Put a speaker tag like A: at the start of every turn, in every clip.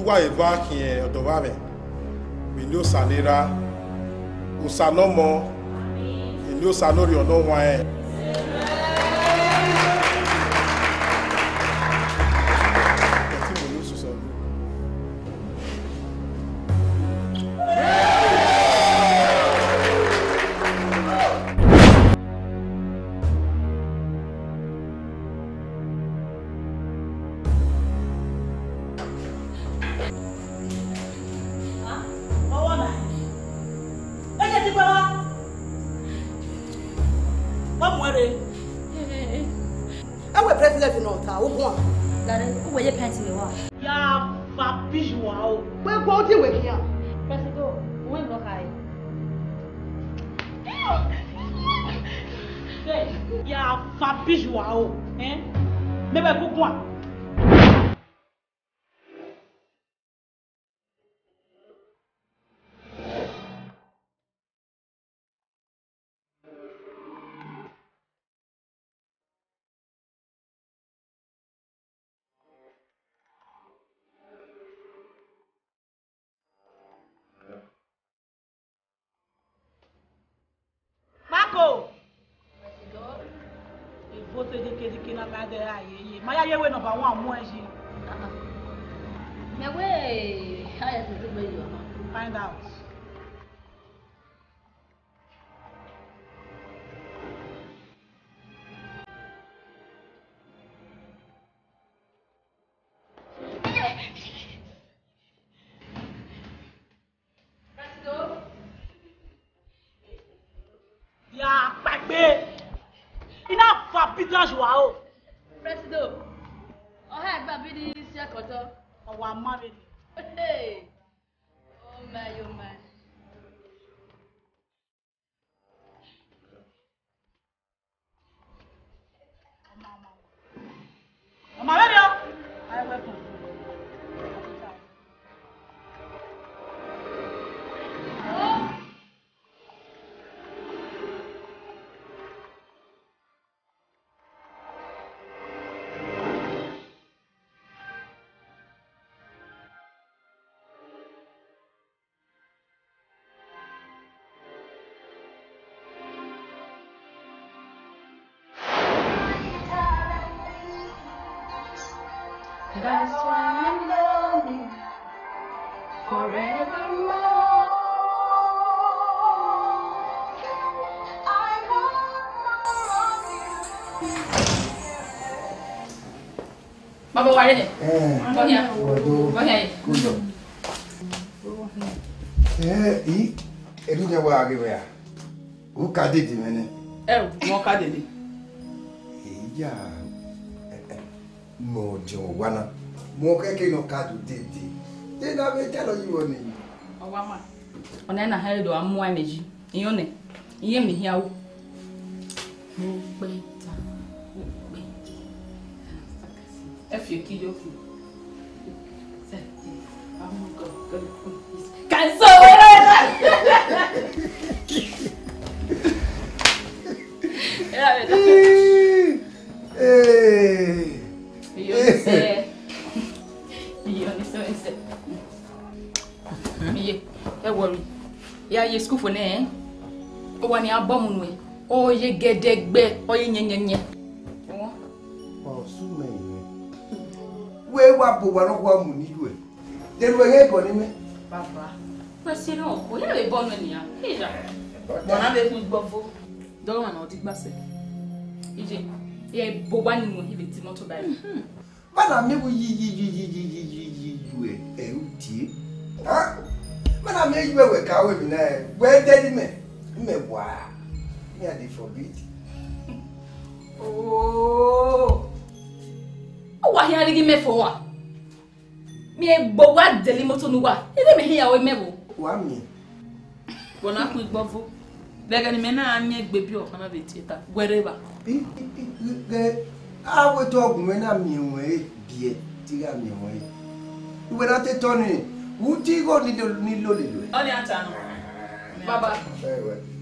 A: Uwa eva ki odovame. We know Salera. Usanomo. We know Sanori ono wa.
B: Find out. Yeah, baby. Enough for because wow.
C: Presido. Oh, hey, baby, this is your
B: Oh, I'm married.
C: Hey. Oh my, oh my.
B: I'm ready. I will.
C: That's why I'm lonely forevermore. I want more of you. Baba, why did it? Go here. Go here.
D: Erunya wa agebe. U ka dede mene.
B: Mo ka dede.
D: Ya. Mo jo wana. Mo keke no ka do dede. De na be tell you oni.
C: Owama. Ona na ha do amu ameji. Iyone. Iye mi hia wo. Mo pe ta. Mo pe. Efie kijo fu. Cansou! Ye school for ne o wani abomu nu e o ye gedegbe o ye nyenyenye
D: o su me we wa bo wa no kwa mu ni we de lu ye go ni me
C: baba presi no o ye be bonu ni ya ija bona be ku gbofo do wa na o ti gbase ije ye bo wa ni mo ibe ti moto ba
D: bana me wo yi we e u tie ha mana me you we ka we bi na we dedi me wa me dey forbid
C: oh wa hia digi me for wa me bo wa deli moto nu wa ide me hia we mebo
D: wa mi
C: bona ku igbofo lega ni me na anya egbe bi o kana be tieta wherever
D: a we to ogun me na mi we bie ti ga mi we we na te toni uti go ni lo le lo
C: oni ata no baba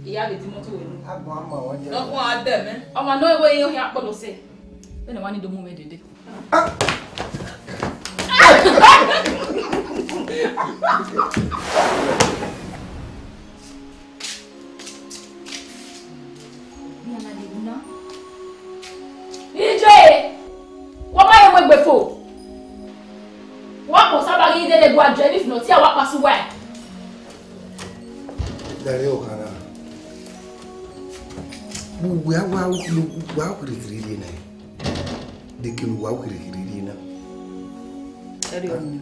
C: iya be ti moto we nu
D: agbon ama won je
C: no ko ade me o ma no we yin hia polo se be na wani do mu me dede Ije! Wọ́n máa yẹ wọ́n gbẹ̀fọ́. Wọ́n kò sábà rí dédé bu àjọ ẹni fìnà tí àwọn apàṣẹ wà.
D: Dari o kana. Wa kirikiri na. De kinu wa kirikiri na.
B: Dari o ni.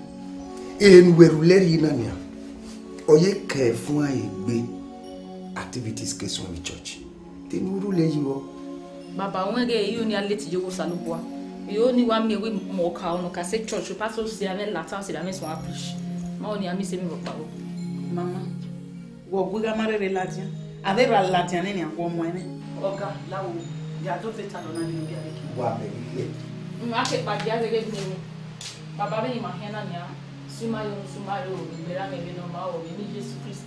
D: En weruleri na nia. Oye ke fún aye gbe activities ke so with church. Te nuru le yiwo.
C: Baba wenge iyo ni aleti jogo salubwa. Iyo ni wa mi we mo ka ono ka se church pastor si ave lata si la me so approach. Ma oni ami se mi ro pa o.
B: Mama. Wo gbuga mare relatia. Ave relatia ni anwo mo ene. Oga lawo. Ya to te talo na ni bi ale ki.
D: Wa be ile.
C: Ma ke pa dia gege ni. Baba be ni ma hena ni a. Sumayo bera me be no ma o ni Jesus Christ.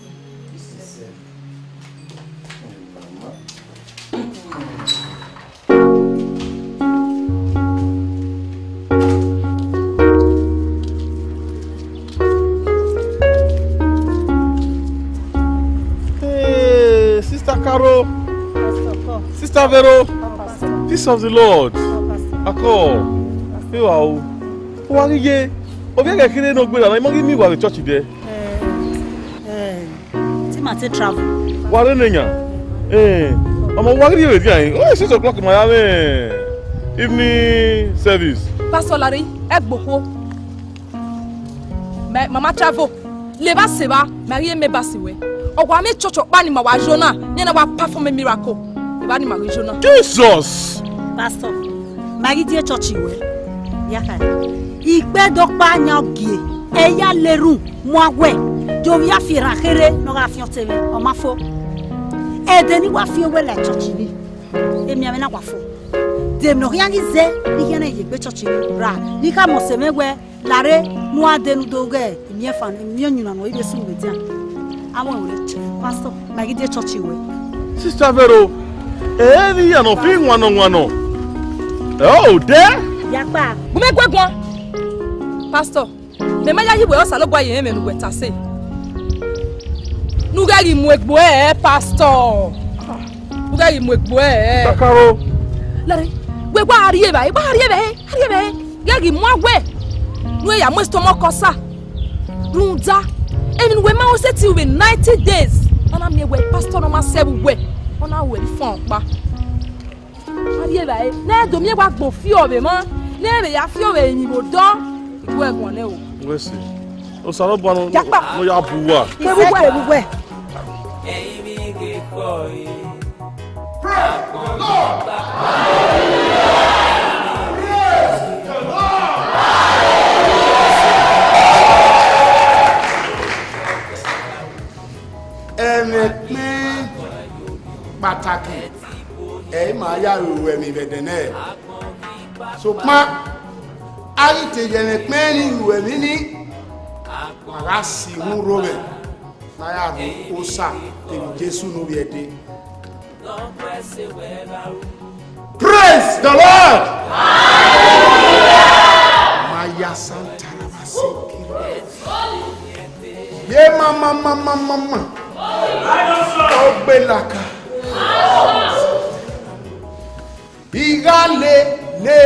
E: Hey, Sister Caro. Sister Vero. Peace of the Lord. Ako. Wow. Wariye. Obiega kire no gbe na imogi mi wa the church there.
F: Ti ma te travel.
E: Ware nenya. Omo wariye we dia. Oh, 6 o'clock my evening service.
G: Pastor Larry, egboko. Mama travel. Leba seba, Marie me basiwe. Ogwa me church pa ni ma wa Jona, ni na wa perform a miracle. Eba ni ma Jona.
E: Jesus.
F: Pastor, Marie die church iwe. Yaka. Igbe dokpa nyogie. Eya leru moawe. Jo via fira khere no ga fion tv. O ma fo. Edeni wa fion we la church ni. E mi amena kwa fo. Dem no rien gize, ni kena igbe church ni ra. Ni ka mo se mewe lare no adenu doge. Mi fa mi nyuna no ibe su media. Awon we pastor, Marie die church iwe.
E: Sister Vero. Ni ya no fi nwano. Oh, there?
F: Yakpa.
G: Bume gwegwon. Pastor, me ma ya yiwe o salogwa ye me nu weta se. Nu gari mu egbo pastor. Nu gari mu egbo
E: Takaro.
G: Lare, we gwa ariye ba, gari mu agwe. Nu ya mo stomo kosa. Runda. Emi we ma o se ti we 90 days. Ona me we pastor no ma se we. Ona we fon pa. Ariye ba, na do mi gwa gbo fi o be mo. Na be ya fi o be yin bo don.
E: We see. O saro banu no ya buwa.
F: Ebugwe.
A: Praise the Lord. Ẹ̀mẹ̀pín pàtàkì ẹ̀ máa yá ìrù ẹ̀mí ìbẹ̀dẹ̀nẹ̀. Ṣùgbọ́n àìtè ẹ̀mẹ̀pín ní ìrù ẹ̀mí ní àrá sí mú rómẹ̀ láyà rú ó sà tèmi Jésù ní orí ẹ̀dẹ́. Praise the Lord! Maya Santa Ramasiki. Ye mama. Ogbelaka. Igale le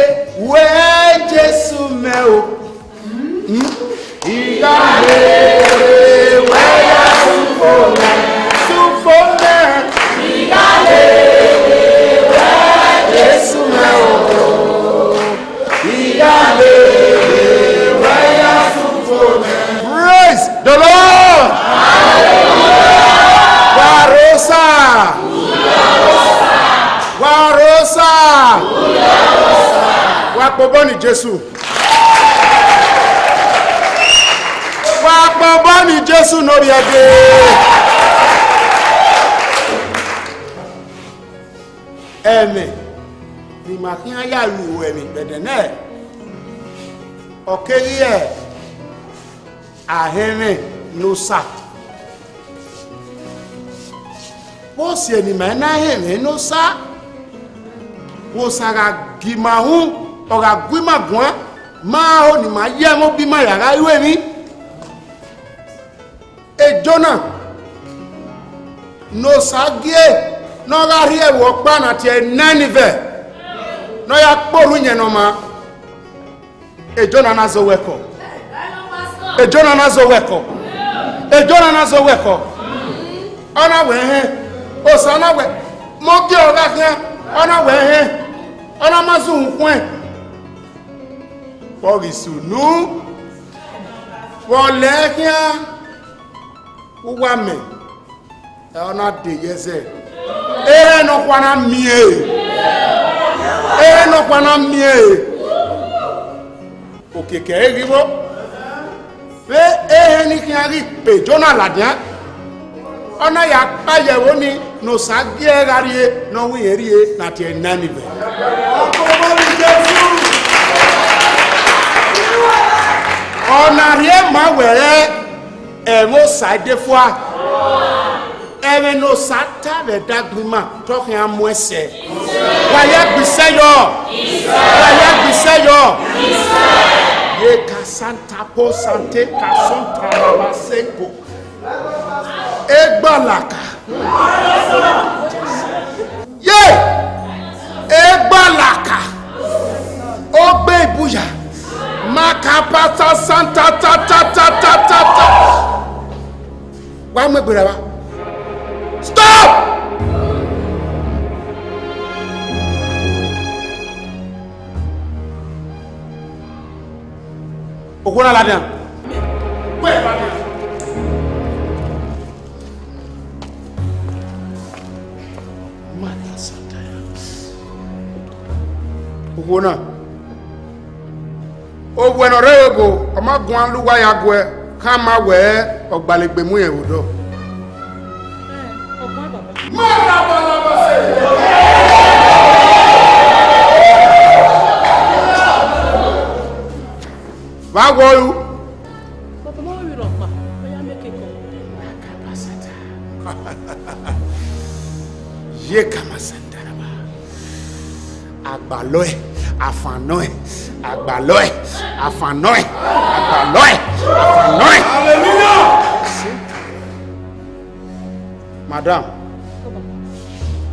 A: we Jesu me o. Igale we Jesu fone. Sufone. Igale we Jesu me o. Igale we Jesu fone. Praise the Lord. Warosa. Wapoboni Jésù. Wapoboni Jésù lórí ẹ̀dẹ̀. Ẹ̀mí ni màkí ayá ìwò ẹ̀mí gbẹ̀dẹ̀ náà. Ọ̀kẹ́rí ẹ̀ àhẹ́rìn ló sà. Wọ́n sì ẹ̀nìmọ̀ náà hẹ̀rìn ló sà. Wọ́n sàrà gìmàhún ọ̀rà gbímàgùn máa ó ní máa yẹ́ mọ́ bí máa yàrá ìwé mi. et Jonah no sagie no garie wo pa na tie Nanive no ya kpolu nye no ma e Jonah na zo weko e Jonah na zo weko e Jonah na zo weko ona we he o sa na we mo ki o ga kan ona we he ona ma zu nkwen pori sunu wo le kan wa me e ona de yeze e no kwa na mie e no kwa na mie o keke eriwo pe e ni kan ri pe Jonah ladian ona ya payewo ni no sagie garie no wi erie na tie Nanive ona rie ma were e mo side fois e no sata ve dagrima to kan amoese wa ya gbise yo ye ka santa po sante ka sonta la seko egbalaka ye egbalaka ogbe ibuya makapata santa ta wa me gbere wa stop okuna la den we ba den okuna o bueno rego o ma gun luwa ya gwe ka ma we ogbalegbe mu yen odo va go
G: Papa mo wi ropa. Oya make ko.
A: Ye kama sandaraba agbaloe afanoe agbaloe afanoe hallelujah madam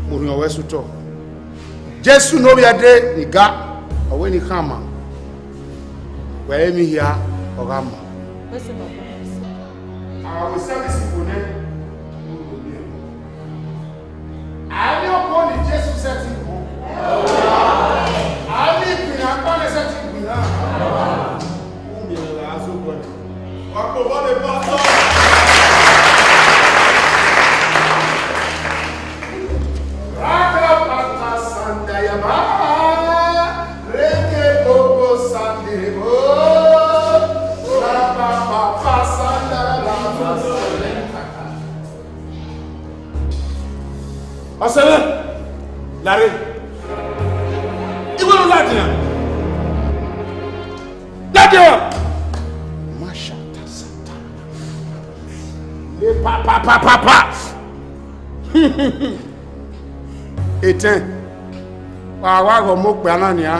A: muri owe suto Jesu no biade niga owe ni kama we mi hia ogama
G: Wese baba.
A: we service for Ani ọkọ ni Jésù sẹ́tì kú. Ani ìpìnà pálẹ̀ sẹ́tì kú náà. Ó mi ẹ̀rọ aṣọ́gbọ́ ni. Ọkọ̀ bọ́ lè bá sọ. Rákà pàtà sàndàyàmá. Rékè gbogbo sàndèrèbó. Rábà pàpà sàndàyàmá. Ọ̀sẹ̀lẹ̀ láre ìwọ̀n ládìyàn má ṣàtàsàtà lè pàpàpàpàpà ètẹ́ wàá rọ̀ mọ́ pẹ̀ aláàníà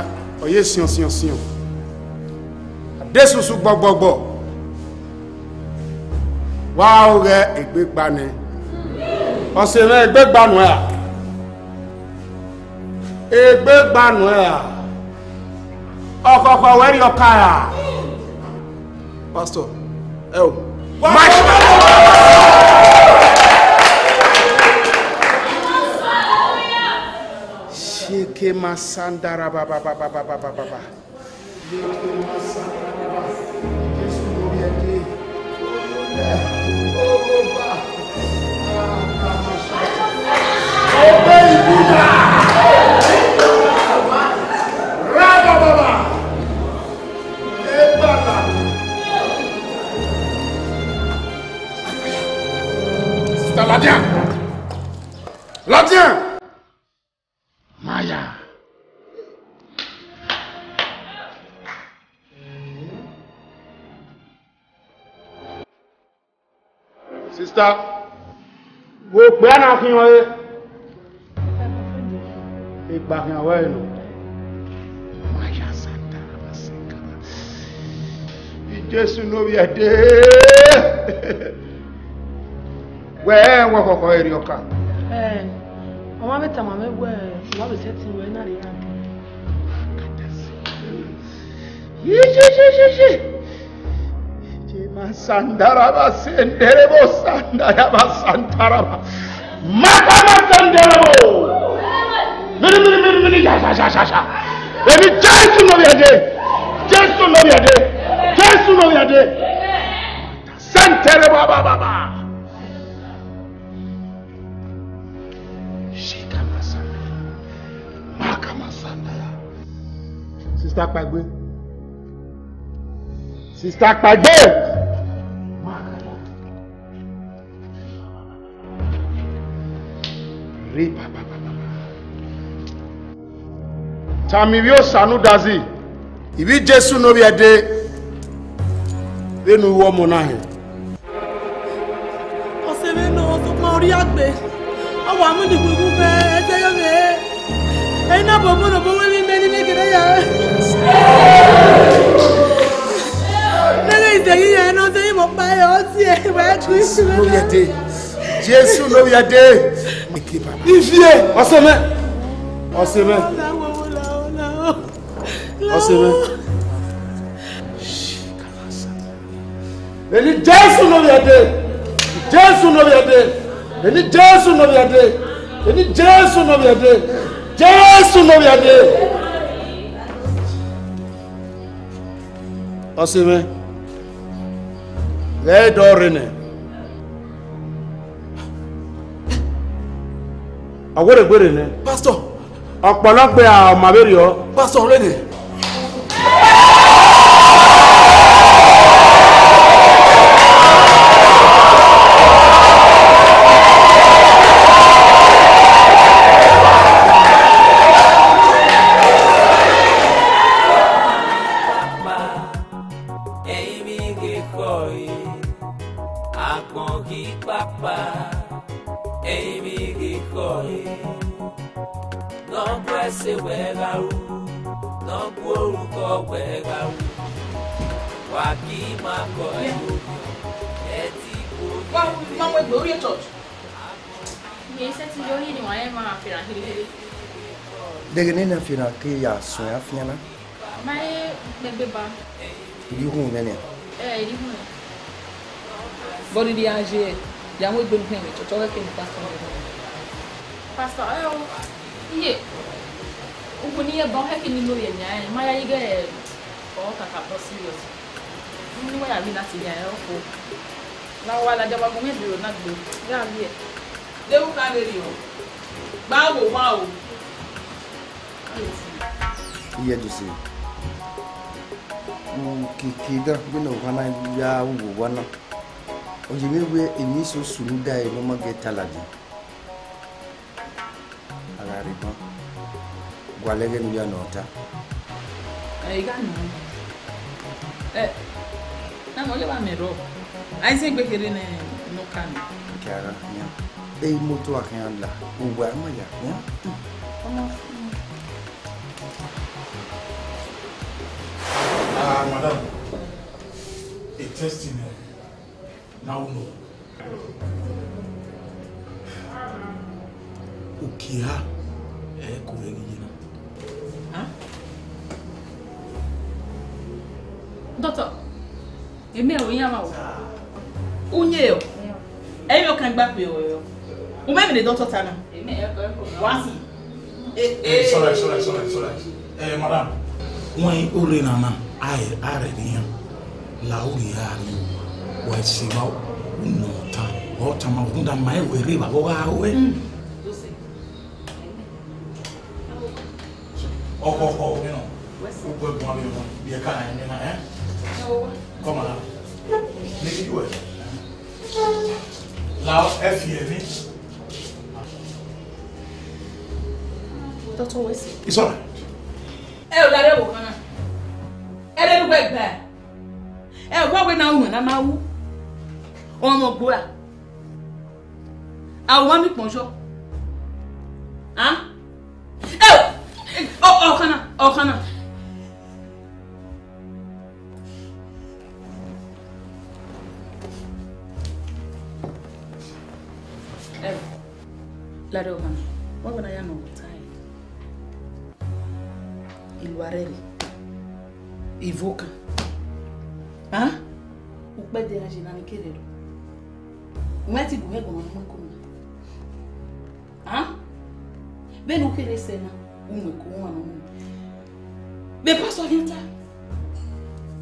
A: ọ̀yẹ́ síọ̀síọ̀síọ̀ àdésùsù gbọgbọgbọ wàá rẹ̀ ìgbégbani ọ̀sẹ̀rẹ̀ ẹgbẹ́gbànú ẹ̀ ọkọ̀ọ̀kọ̀ wẹ́rí ọkà ẹ̀ pastor ẹ̀ o ṣíkẹ́ ma sándara bàbàbàbàbàbàbà ṣíkẹ́ ma sándara Jésù lórí ẹ̀dẹ́ ọgbọ̀gbà Obey Buddha. Raba baba. Ebala. Sister Ladian. Ladian. Maya. Sister. Wo pe ana fi won ìgbàhìn àwọ̀ ẹ̀nù máyà sàndà àbásíkàbà Jésù lórí ẹ̀dẹ́ Where walk for Erioka?
H: Mama beta mama where what we setting we na dey hand.
A: Jema sandaraba senderebo sandaraba santaraba. Makama sanderebo. Mini ya. Ebi Jesu no biade. Jesu no biade. Jesu no biade. Santerebo baba. Sister Pagbe. Sister Pagbe. Tamivio Sanu Dazi. Ibi Jesu no biade. Venu wo monahe.
H: Osebe no so ma ori agbe. Awa mu ni gugu be eje yo me. Ena bobo no bo we me ni gere ya. Nega itegi ya no te mo pa yo si e wa Kristo no
A: biade. Jesu no biade. Ifie, oseme. Oseme. Oseme. Ele Jesu no biade. Jesu no biade. Ele Jesu no biade. Ele Jesu no biade. Jesu no biade. Oseme. Le dorene. Awore gbere ne. Pastor. Ọ̀pọ̀lọpọ̀ amaberio. Pastor already.
D: Degenena fina ke ya soya fiana.
C: Mai beba.
D: Di hu nene.
C: Di hu.
B: Body di age. Ya mo gbe nkan mi to ke ni pastor.
C: Pastor iye. Uguni e bon heke ni no ye nya. Mai ya ige o kaka pro serious. Ni wa ya mi na ti ya e o. Na wa la jaba ko mi bi o na gbe. Ya mi e. De u ka le ri o. Bawo wa o.
D: Iya disi. Kida bino wana ya ugo wana. Ojimewe emiso suluda e no mageta ladi. Ala riba. Gwalege ni ya nota.
B: Gano. Na mo le ba mero. Ai se gbekere ne no kan.
D: Kara ya. Moto akan la. Ugwa ma ya.
I: Madam, a testing now no. Ukia, kuregina.
C: Doctor, eme o yan ma o. Unye o. Eyo kan gba pe o. O me me doctor tana. Eme e ko. Wasi.
I: Sorry. Madam. When ore na na are ni la uri ari wa si ma no ta o ta ma unda mai we ri ba wa we o you know o go mo bi mo bi ka na ni na come on make you well la FE ni
C: Doctor Wesley.
I: It's all right.
B: O la re wo kan na. Ere nu gbe gba. Wa we na wu na ma wu. O mo gbora. Àwọn mi ponjo. Ọ̀kanà. La Romana. What I know time. Iluareli. Ivoca. Hein? O pé de a gente não querer. O médico é como uma coisa. Hein? Bem não querer ser na com uma não. Bem posso orientar.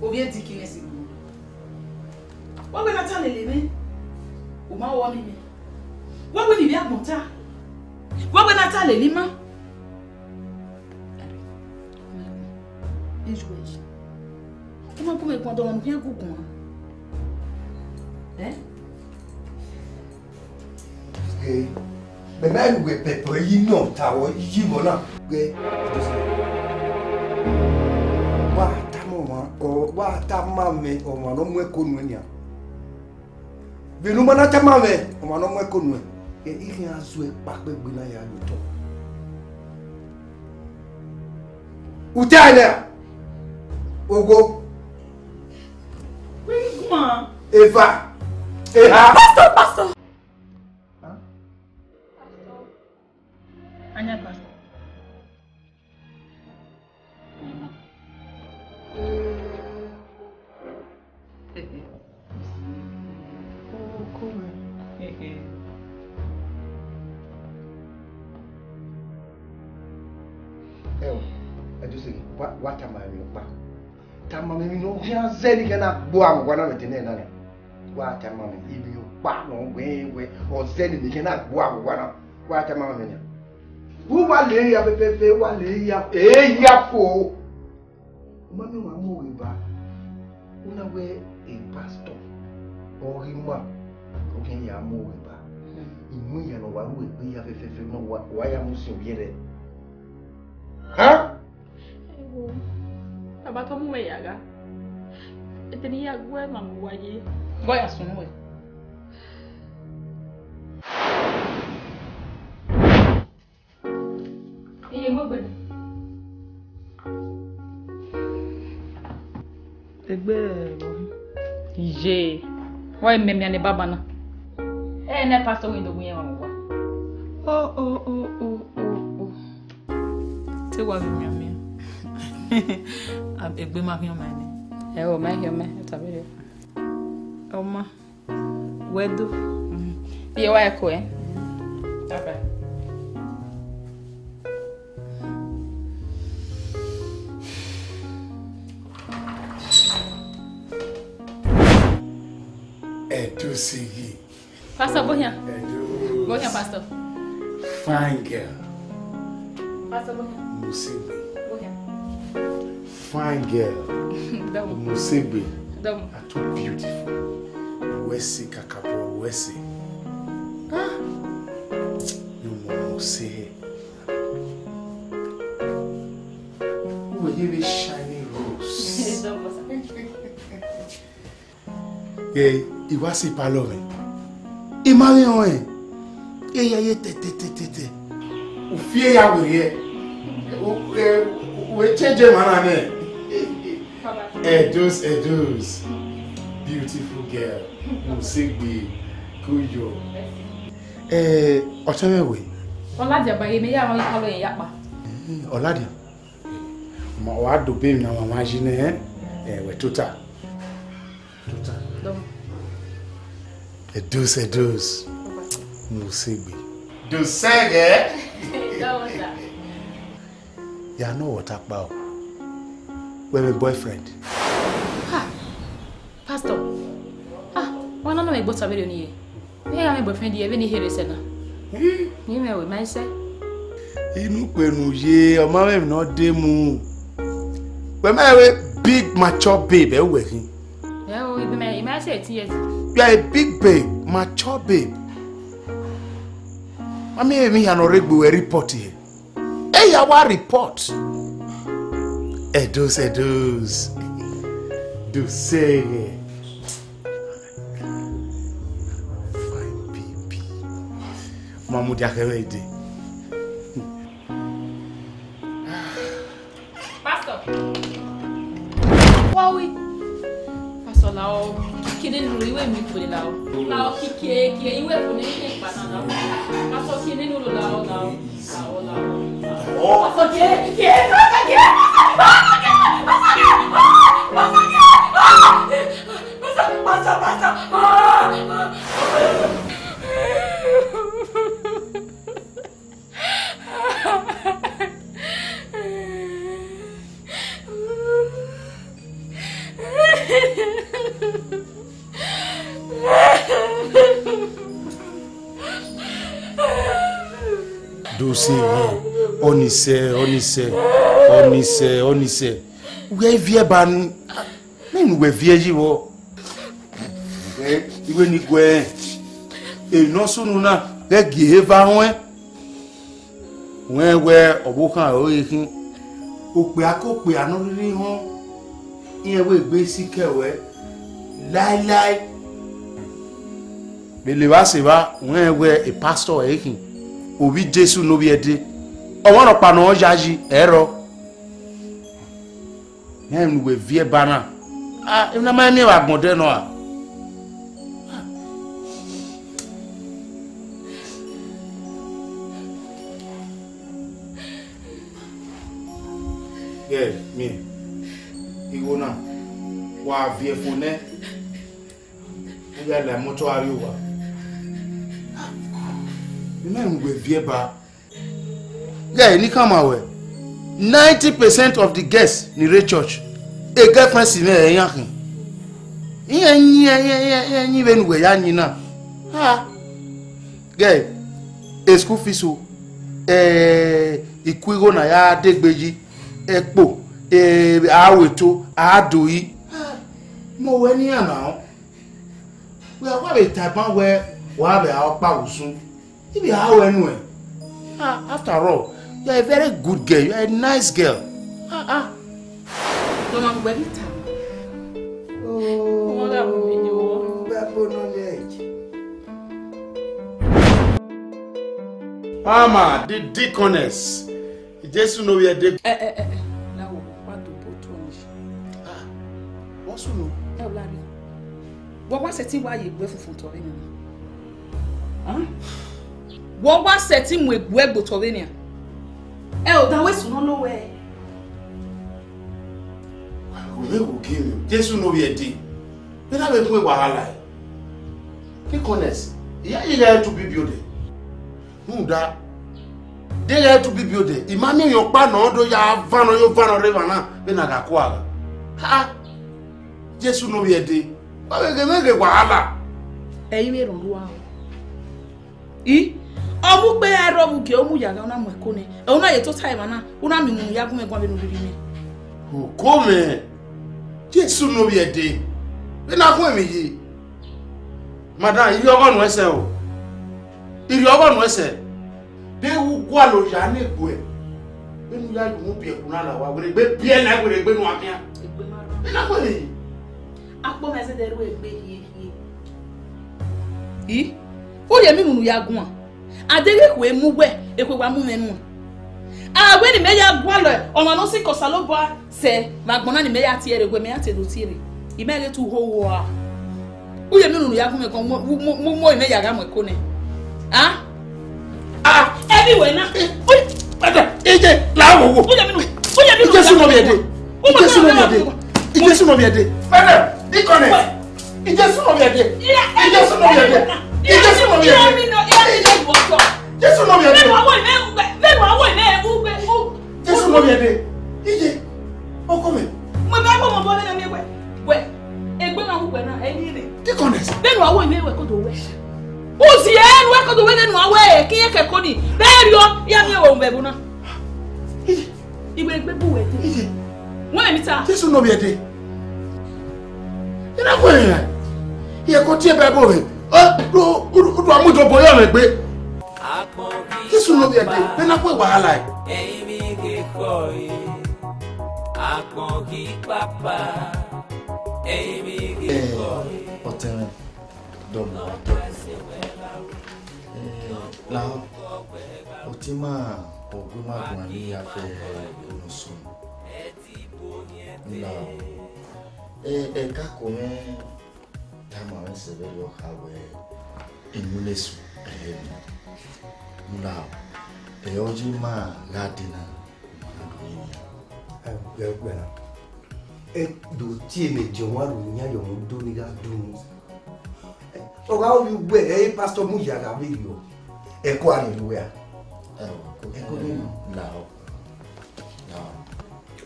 B: O bien dit qu'il est si bon. Wa ben ata lele me. O ma wo mi me. Wa ben bi agbonta. Wa ben ata lele ma. Ejoué. Comment pour me prendre on bien gougou. Hein?
D: Okay. Mais même we pepper yi no tawo yi bona. Okay. Wa ta mame o ma no mwe konu ania binu mana ta mame o ma no mwe konu e ihe azu e pa pe gbe na ya luto utana ogo
B: Oui, comment?
D: Eva Eha
B: Pastor Hein? Anya pastor
D: What am I doing? Tamami no here zeni kana boa ngwana metene na ne. Wa tamami ibi pa no we o zeni ni kana boa ngwana. Wa tamami ne. Wu wa le ya pepepe wa le ya ya fo. Mami wa mo we ba. Una we a pastor or hima. Okay ya mo we ba. Imu ya no wa we bi ya pepepe no wa ya musu yere. Ha?
C: Abato mu yaga. Eteni ya gwe mamu waye.
B: Goya sunwe.
C: Iye ngogbe.
B: Egbe bo.
C: Ije. Wa mmemme ne baba na. Ne pastor we ndogun ye mamu wa.
B: Oh. Te wa mmemme. Egbe ma fi o ma ni.
C: O ma hi o me tabere.
B: Oma. Wedo.
C: Iye wa eko e.
B: Okay.
A: Edu Sigi.
C: Pastor Bohia.
A: Edu.
C: Bohia pastor.
A: Fine girl.
C: Pastor Bohia.
A: Musebe.
C: Bohia.
A: Fine girl.
C: Damo.
A: Musebe.
C: Damo.
A: Are too beautiful. Wesi kakabo wesi. Ah. No more say. Who are you shiny rose?
C: Damo.
A: Hey, il va s'y parler. Il m'a dit ouais. Et y a tete. Ou fier ya we. Ou change manane. Edos. Beautiful girl. Musigbi Kuyo. Otamewe.
C: Oladia ba yeme ya won kalo yen yapa.
A: Oladia. Ma wa do be na mama jine we total. Edos. Musigbi. Dosege. You know what about? We're my boyfriend.
C: Ha. Pastor. Wana no me gbota video ni ye. Me ya me boyfriend ye, be ni here se na. Ni me we mai se.
A: Inu penu ye, o ma me no de mu. We my big mature babe e we hin.
C: Yeah, we be me say 10 years.
A: You are a big babe, mature babe. Mami me ya no regbo we report here. Hey, ya wa report. Edos. Do say fine baby. Mamu dia kere
C: Pastor. Wow, oui. Pastor là. kini nuru iwe mi fo la o. La o kike iwe fo ni ni pa na la. Ma so kini nuru la o. Oh. Ma so kike.
A: Dossier, onise. We vie ban. Men we vie jiwo. Iwe ni gwe. E no sunu na ge gieva won. Wen we obukan o yin. Ope akope anu riri hon. Iyen we gbe sikewe. Lai. Bele wa se ba wen we a pastor yin. Obi Jesu no bi ede. Owo ro pa no yaji ero. Men we vie bana. Ina ma mi wa gbonde no a. Me. Igo na. Wa vie fone. Uya la moto ari wa. Men we vie ba. Yeah, ni come away. 90% of the guests in the church, a girlfriend is there. Yan when we yan na. Ah, guy, a school fees o. Ikwigo na ya degbeji, ekpo, aweto, adoyi. Mo we ni now. We are a type man where we have our pausun. If you how anyway. After all, you are a very good girl. You are a nice girl.
B: Don't have very time.
C: Oh, that will be you.
D: Babo knowledge.
A: Mama, the deaconess. Just know we are the.
B: Now, what do both
A: What's no?
B: Oh, Larry. What was it? Why you were from Torino? Huh? What was setting with Web Torino? Oh, that was nowhere.
A: We will kill you. Just know we are dead. We have a way wahala. Deaconess, you are to be building. Muda, they are to be building. Imagine your pan or do ya van or your van or river now. Then I got quagga. Ha! Just know we are dead. Why we can make a wahala?
B: Hey, you don't know. Omu pe ero bu ke omu yaga na mwekone. E una ye to time na, una mi mu yagu me gwa be no bi mi.
A: O come. Jesu no be ede. Be na ko mi yi. Madam, iri ogo no ese o. Iri ogo no ese. De wu gwa lo ya na egbo e. Be nu ya mu bi e kuna la wa gbe bi na gbe nu akia.
B: Egbe ma ro.
A: Be na ko mi.
B: Apo me se de ru egbe yi. O ye mi mu yagu a. Adere kwe muwe ekwe wa mu menu. We ni me ya gwa lo ona no si kosalo bo se magbona ni me ya tiere gwe me ya te do tiere. Imele tu ho wo a. O ye mi nu ya me kon mo me ya ga mo ko ne. Anyway na.
A: Eje la wo wo.
B: O ye mi nu.
A: Jesu no be ede. Jesu no be ede. Jesu no be ede. Father, deaconess. Jesu no be ede. Jesu no be ede. Jesu no be ede. Jesu no be ede. Jesu no be ede. Ije. O come.
B: Mo ba mo bo na mi we. Egbe na wo na eni re.
A: Deaconess.
B: Benu awo ile we ko do we. Uzi en we ko do we nu awe kiye ke ko ni. Berio ya mi o mbebu na. Igbe egbe bu we te.
A: Ije.
B: Wọ́n mi ta.
A: Jesu no be ede. Ina ko yen. Ye ko tie be bo we. Do amujo boyo me gbe. Jesu no be ede. Be na ko wahala e.
J: Emi ke koi. Akon ki papa. Emi ke koi.
K: Oteren. Domo. La. Otima oguma gwan ni afe onosun. La. Ka ko me Dama we se be yo hawe emulesu mula eoji ma ladina
D: gbẹ̀gbẹ̀rẹ̀ do tí èmi jẹun wà lóyún yá yọ̀mú dó ní ká dùn ọ̀gá orí gbẹ̀ pásítọ̀ mú yàrá wíìlì o ẹ̀kọ́ hallelujah ẹ̀kọ́ nínú làwọn.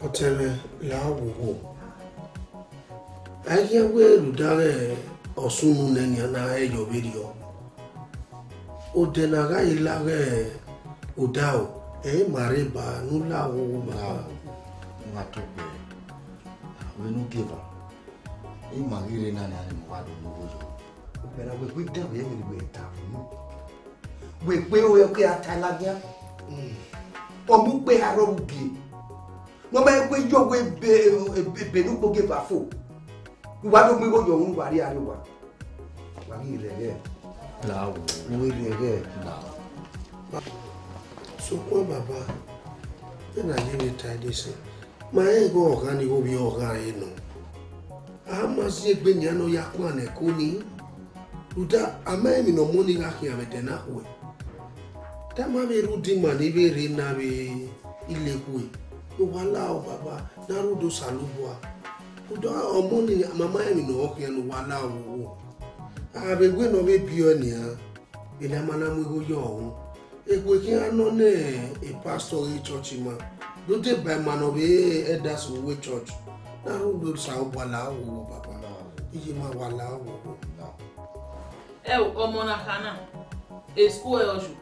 L: Ọ̀tẹ̀rẹ̀ làwòwò ayẹwo olùdarí ọ̀sùn nẹ̀yìn náà ẹ̀yọ̀ wíìlì ọ̀ òdènàrà ìlàrẹ̀ òdà ọ̀ màrìbà nùlàwòwò bàbá.
K: Matobe wenu giver magire nani ani mwado nubojo
D: opera we dawe yemi we tafu we pe o yo ke atalabia omu pe aro ubi no ba pe yo we be nu gboge bafo wa do mi go yo un wari ariwa wari rere
K: lawo
D: we rere
K: na
L: so ko baba na ni tade se ma ego ọ̀gá ni ó bí ọ̀gá ẹnu a máa sí ẹgbẹ́ ní àná ya kún àná ẹ̀kọ́ ní rúdá àmá ẹ̀mì náà mú ní láàkín àmẹ́tẹ̀ náà wẹ̀ dá má bẹ rúdí mà níbi èrè náà bẹ ilé wẹ̀ ló wà láò bàbá náà rúdó sàlúbọ̀ rúdá ọmọ ní màmá ẹ̀mì náà ọkùn ẹnu wà láò wò àbẹ̀gbẹ́ náà bẹ bí ọ nìyà ilẹ̀ amánámú ẹgbẹ́ yọ ọ̀hún ẹgbẹ́ kí á ná náà ẹ̀ pásítọ̀ ẹ̀ chọ́ọ̀chì máa lóde bẹ́ẹ̀ máa nọ bí elders owó church náà ló sa wà láwò bàbá iye máa wà láwò.
B: ẹ ò ọmọ náà kan náà èsùkú ẹ ọṣù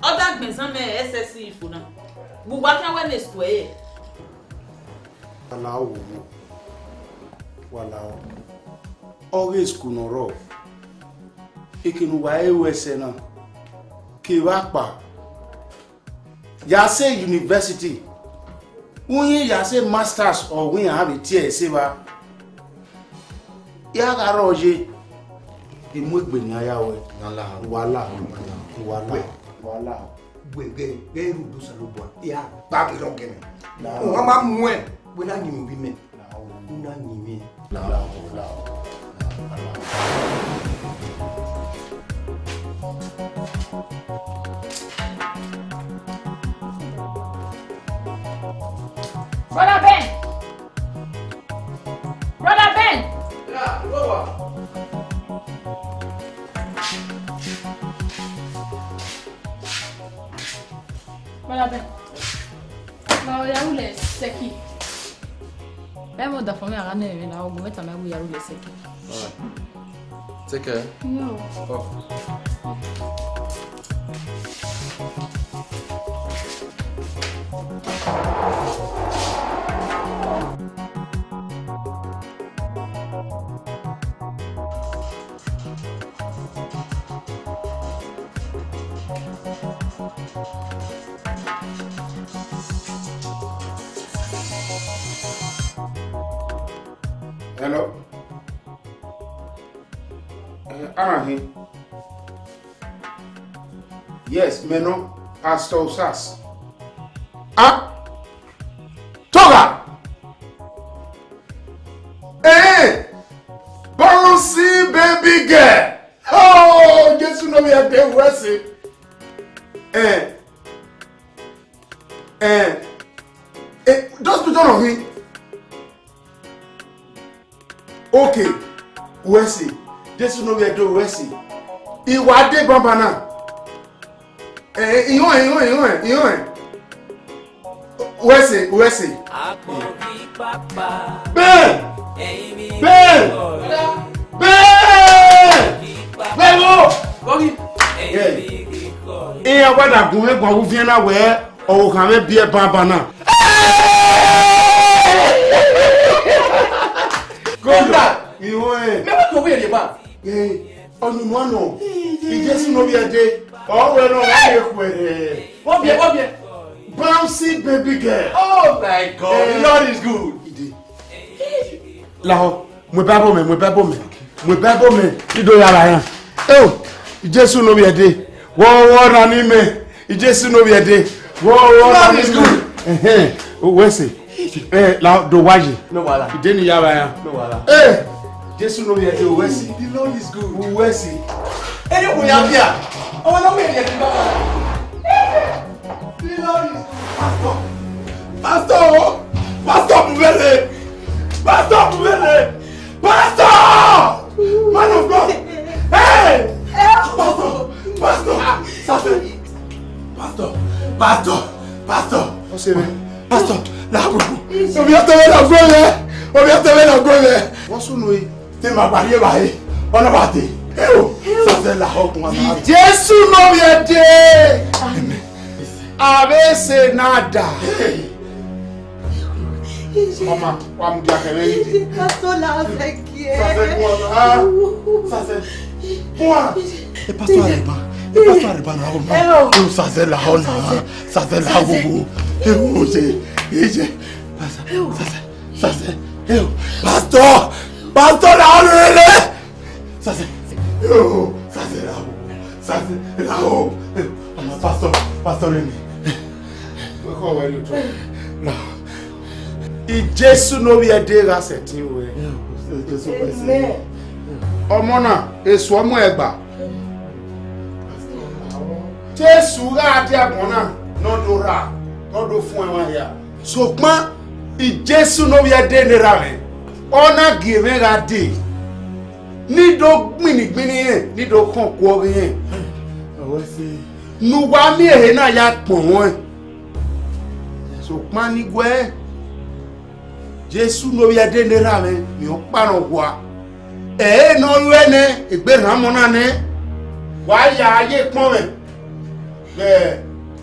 B: ọdà gbẹ̀nsán mẹ́ ssc ìfò náà gbogbo akẹ́wẹ́ ní èsùkú ẹ yẹ.
A: wà láwò wà láwò ọ̀rẹ́ èsùkú nọ̀rọ̀ ìkìnnì wà ẹ̀wọ̀ ẹsẹ̀ náà kí wàá pa. Yase university unyi yase masters or we have a TSC ba ya garoje imu egbe ni aya we wala
D: gbẹgbẹ rudu salobo ya ba bi lo gene wọ́n ma mú ẹ we na nyimi bi me na nyimi
C: Brother Ben! Brother Ben!
L: Yeah, Lowa.
C: Brother Ben. Now, Yarule Seki. I'm not for me. I'm not even now. I'm going to make Yarule Seki.
K: Alright. Take care.
C: No.
K: Oh.
A: Hello. Arahin. Yes, Meno, Pastor Sas. Ah! Toga! Hey! Bouncy baby girl! Oh, just know we are there, Wesley. Just put on me. Okay, Wesley. Just know we are there, Wesley. Ìwà dé bàbá náà. Ìwọ̀n. Wesley. Bẹ́ẹ̀. Ìyẹn gbọ́dọ̀ gùn mẹ́gbọ̀n wú fi ẹ̀nà wẹ̀ ọ̀wọ̀ kan mẹ́ bí ẹ bàbá náà. Kódà ìwọ̀n.
L: Mẹ́wàá kò wéèrè bá.
A: Ọ̀nùmọ́ nù. Ìjẹ́sí ló bí ẹ dé. Ọ̀wọ̀ ẹ̀rọ wọ́n lè kú ẹ̀rẹ̀.
L: Wọ́n bí ẹ.
A: Bouncy baby girl.
L: Oh my God, the Lord is good.
A: Láhọ́, mo bá bọ̀ mẹ́. Ìdó yàrá yẹn. Ìjẹ́sí ló bí ẹ dé. Wọ́n rà ní mẹ́. Ìjẹ́sí ló bí ẹ dé. Wọ́n rà ní mẹ́. Wẹ́sẹ̀. Do wáyé.
L: No wàhálà.
A: Ìdé ni yàrá yẹn.
L: No wàhálà.
A: Jesus no yet to Westy.
L: The Lord is good.
A: Westy.
L: Any way up here. I want to wait here. The Lord is good. Pastor. Pastor Mubele. Pastor Mubele. Pastor. Man of God. Hey. Pastor. Pastor. What's it? Pastor.
A: What's on way?
L: Tem ma parie bae. Ona bate. Eo. Ça c'est la hope moi.
A: Jésus no yede. Amen. Abese nada. Mama, wa mu dia kere.
H: Pastor la fait qui est.
L: Ça c'est quoi ça? Ça c'est quoi? Et pasteur Ariba. Et pasteur Ariba na hope. Ça c'est la hope. Ça c'est la hope. Eo c'est. Ça c'est. Pasteur! Pasteur là, ça c'est. Ça c'est là-haut. Ça c'est là-haut. Pasteur Rémi.
A: Pourquoi ouais le toi? Là. Et Jésus no bi edera setin we. Ọmọ náà èso ọmọ ẹgbà. Jésus ra ade agbon náà no do ra. No do fún e wan ya. So pon I Jésus no bi edera me. Ona give ra de. Ni do gbinigbini yen, ni do kan ko ori yen.
L: Awo si.
A: Nu wa mi ehe na ya pon won. So pon ni gwe. Jésus no bi edera me, mi o pa no gwa. No wene egbe ramona ne. Wa ya aye pon me.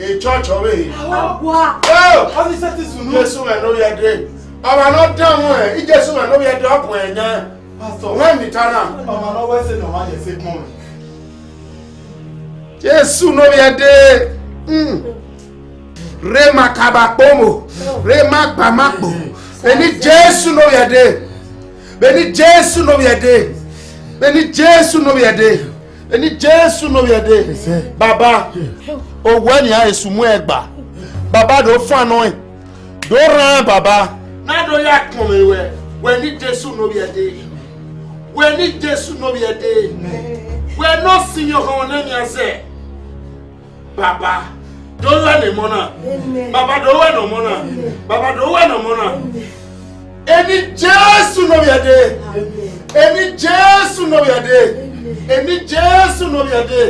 A: A church away.
H: Wow.
A: Oh,
L: how is that is no?
A: Jésus me no bi edera. Our not down one. He just went over the up when Pastor. When we turn up,
L: I'm not wasting no money. Say moment.
A: Jesus no be a day. Rema kabakomo. Rema bamako. Beni Jesus no be a day. Beni Jesus no be a day. Beni Jesus no be a day. Beni Jesus no be a day. Baba. O when ya esumu egba. Baba do fun anoin. Do ran baba. Na do ya come we. We need Jesus no be a day. We need Jesus no be a day. We not see your name say. Baba, do we no mona. Baba do we no mona. Baba do we no mona. Any Jesus no be a day. Any Jesus no be a day. Any Jesus no be a day.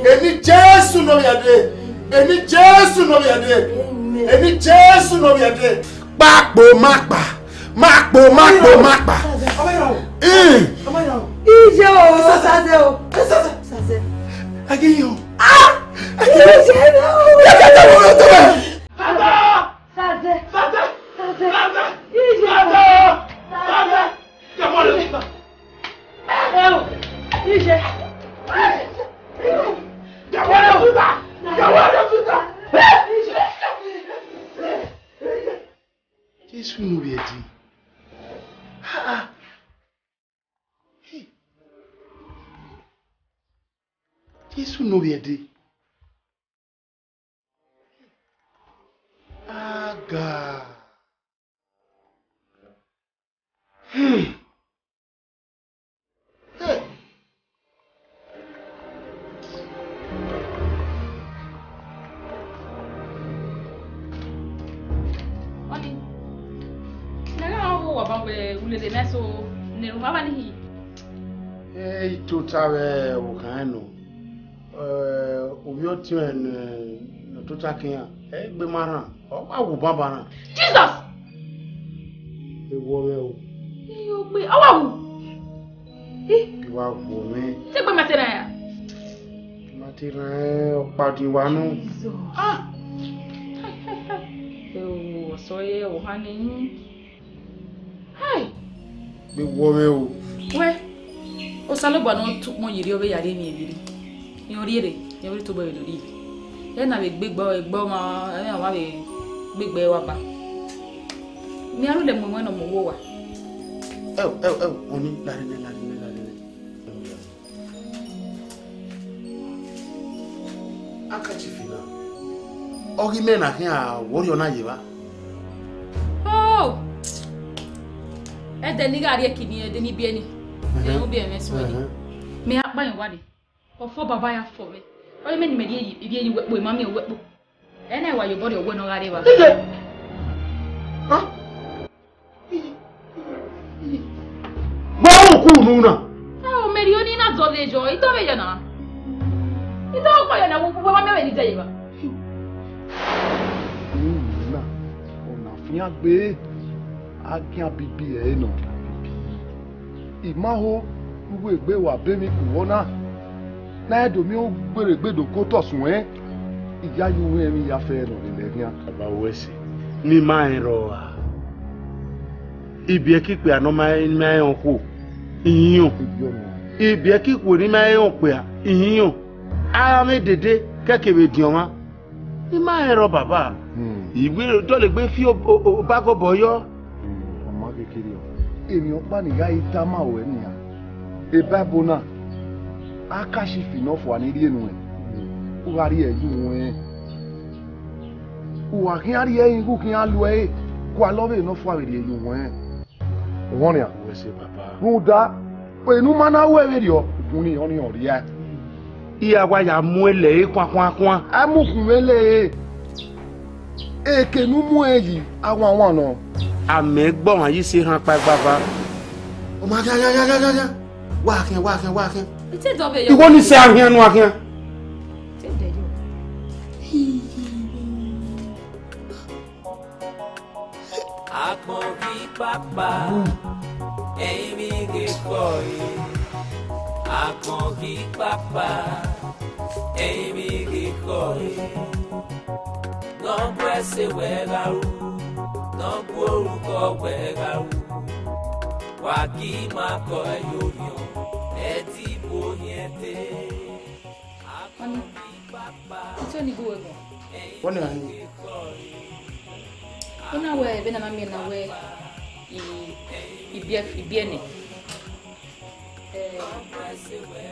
A: Any Jesus no be a day. Any Jesus no be a day. Any Jesus no be a day. Makpo makpa. Makpo makpo makpa.
H: Ije o, saze o. Saze.
L: Agiyo.
H: Ah! Ije o. Saze. Ije o. Saze.
L: Come on.
H: Ije.
A: Jésus nous vient dit. Jésus nous vient dit. Aga. Hey.
C: Ulele meso ne ruhaba ni hi.
A: Ituta ukano. Obi otien no tuta kian. Gbe mara. O ma wo baba na.
C: Jesus.
A: Ewo me o.
C: Yo gbe awa wo.
A: Wa wo me.
C: Se gbe matera ya.
A: Matera o padi wa no.
C: Ah. Yo so ye o hani. Hi.
A: Be wo me o.
C: We. O salo gba no tu mo yiri obe yare mi ebiri. Ni ori ere, ni ori to bo lori. E na be gbegbo egbo ma, e ma be gbegbe wa ba. Ni aru le mo mo no mo wo wa.
A: Oni lari. Akachi fina. Ogi me na hia wori ona yiba.
C: Oh. E de ni gari e kini e de ni bi eni. Eh, obi eme swali. Me akpa yin wade. Ofo baba ya fo me. O me ni me die yi wepo mama e wepo. E na wa your body ogwe no gare ba.
E: Ha? Ba ku nu na.
C: Ah, o merioni na zo lejo. Ito be jana. Ito ko ya na wo baba me ni je ba.
E: Na. Ona fian gbe. Agian bibi e no. Imaho uwe gbe wa be mi ku wona. Na edo mi o gbere gbedo ko tosun iya yu we mi ya fe no le legian
M: aba wese mi ma ro wa ibi e kipe ano ma en ko iyun ibi e kipo ni ma en pe a iyun ara mi dede kekebe di oma mi ma ro baba igbe do le gbe fi o ba ko boyo
E: o ma kekere o emi o pa ni ya ita ma o eni ya e bible na akashi finofo ani ri enu e o ari e yu e o akin ari e yin ku kin alu e ko alobe no fo ari e yu e won ya
M: we se baba
E: ruda pe nu mana we we ri o kun ni oni ori ya
M: iya wa ya mu ele kwakwan
E: amukun mele eke nu mu eyi awon no
M: ame gbon yi se han pa baba
E: o ma ya wa kin
C: Ite do be yo.
M: Iwo ni se ahian nu ahian.
C: Te de yo.
J: Akon ki papa. Emi ge koi. Akon ki papa. Emi ge koi. No presse wega u. No poru ko wega u. Wa ki ma ko yo yo. Eti boniete.
C: Ani. Ito ni go ego.
A: Wona ni.
C: Ona we be na mami na we ibiene.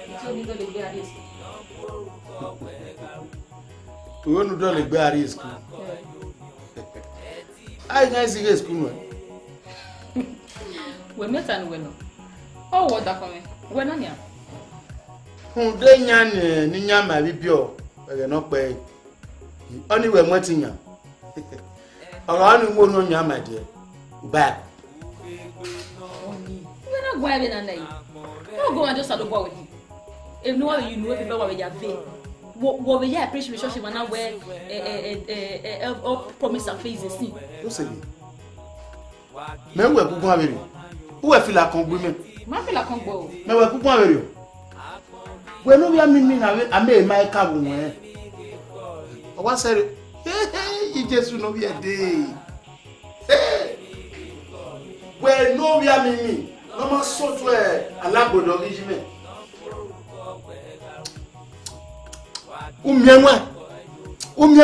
C: Ito ni do le gbe aris.
A: Wo nu do le gbe aris ku. Ai na isi ges ku no.
C: We meta no we no. Oh, what da come? We na nya.
A: De nya ni nya ma bibio e no pe oni we mo ti nya oro anu mo no nya ma de ba
C: Oni we na gwa be na nai no go and just ado gwa with him if no you know if we ya fe wo we ya appreciation she na we promise and face see
A: o se ni me we gugun abere we feel like kan gbe me
C: ma feel like kan gbo
A: me we gugun abere we no we am na we ame mai ka bu won o wa sere yi Jesu no be dey we no we am no ma so to alagbodo regime umyenwe
C: Oni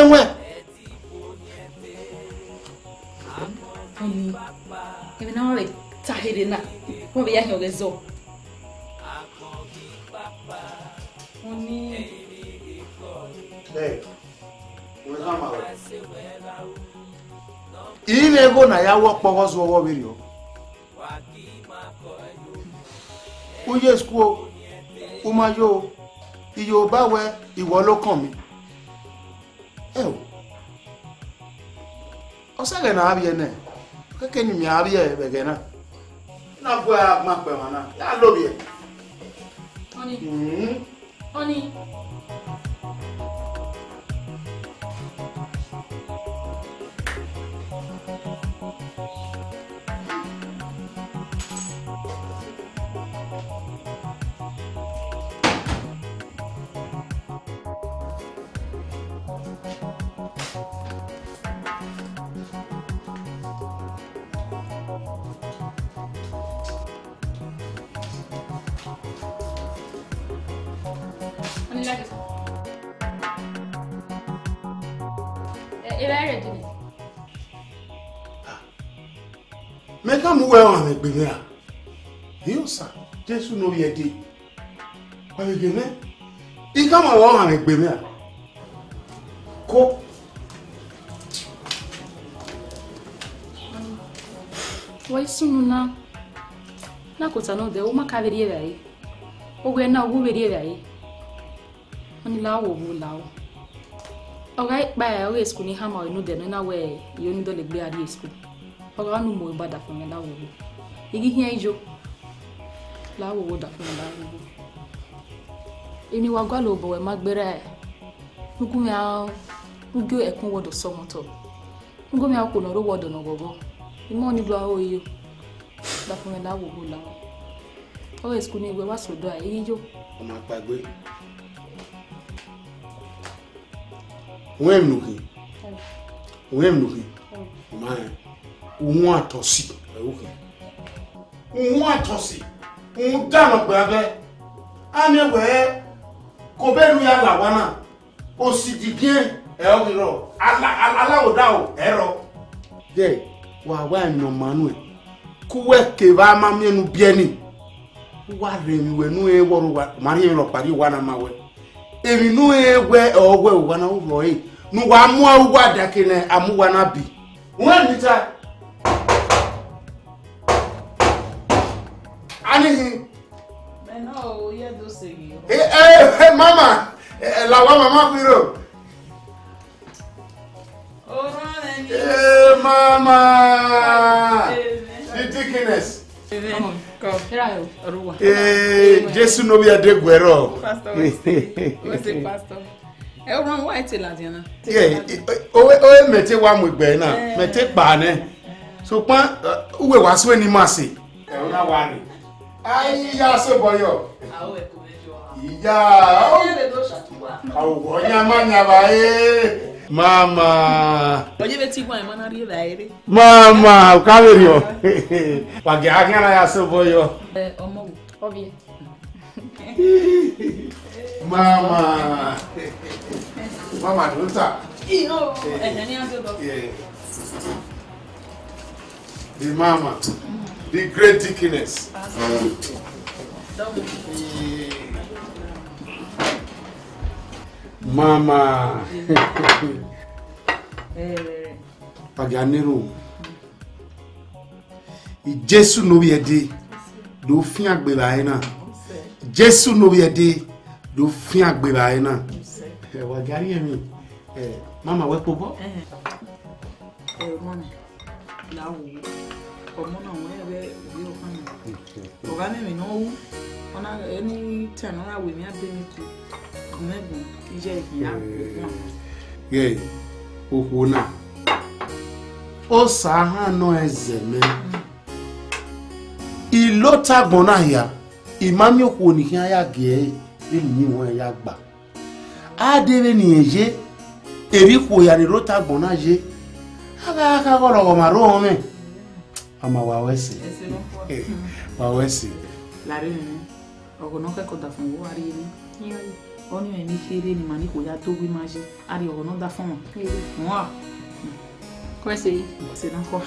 C: even now we tahede na wo be ya he ogezo Oni
A: we kama ile go na ya wo pogo so wo biri o oye school o ma yo iyo ba we iwo lo kan mi o sale na abi ene keke ni mi abi e be gena na bo a ma pe wana ya lo bi e
C: Oni like it. Ready.
A: Me ka mu we won me gbe mi a yo sa Jesu no ye di wa ye me I ka ma won me gbe mi a ko
C: Why sunu na Na kota no de o maka verie vai. O we na o verie vai. Oni la wo bu la o. Oga ba o school ni ha ma no de no na we yo ni do le gbe ari school. Oga nu mo bada fun me la wo. Igi hia ijo. La wo da fun la wo. Emi wa gwa lo bo we magbere. Nuku mi a ugo ekun wodo so moto. Ngo mi a ko no ro wodo no gogo. Imo ni do aho iyo. Da fun me la wo la. O school ni we wa so do a ijo.
A: O ma gbagbe. Wem nuki. O ma ohun atosi. Okay. Ohun atosi. Ohun dano pe abe. Ami we ko beru ya la wana. O si didien e o ro. Ala o da o ero. De wa no manu e. Ku we ke ba ma mi enu bieni. Wa re mi we nu e woru wa mari mi lo pari wa na ma we. Emi nu egwe ogwe wa na wo e nu wa mu awwa dakene amuwa na bi won ni ta ani
B: me no ye do segi
A: mama la wa mama kwiro mama the deaconess Jesu no be ade gwero.
B: Pastor, we say pastor. E o ran white la diana.
A: O mete wa mu gbe na, mete pa ne. So pan uwe waso ni mase. E o na wa ni. Ai ya so boyo.
B: Awo e ko mejo.
A: Iya.
B: O ye le do shatuwa.
A: Awo onya manya ba Mama.
B: Oye beti gwa e mana ri ba ere.
A: Mama, kaverio. Wage agana ya so boyo.
B: Omo obie.
A: Mama. Mama dunta.
B: Iyo, enani azo do.
A: The mama. The great deaconess. Mama. Paganero. Jesu no be ede. Do fin agbera ina. Jesu no be ede. Do fin agbera ina. Wa gari emi. Mama we popo.
B: Mama. La wo. Omo na wo ebe bi o kan. O ga me no wu. Ona any turn ona we mi abe mi tu. Megun ije iya.
A: Ye. Ohuna. O saha no ezeme. Ilota gbona ya. Imami okwo ni ki aya ge ni won ya gba. Adere ni eje. Eriko ya ni rota gbona je. Aga aka goro maro me. Ama wa wese. Wa wese.
B: La re ni. Ogono ke ko da fun wo ari ni. Oni me mi fere ni mani ko ya to gbe maji. Ari ogono da fun. Mo. Come sei? Se non corre.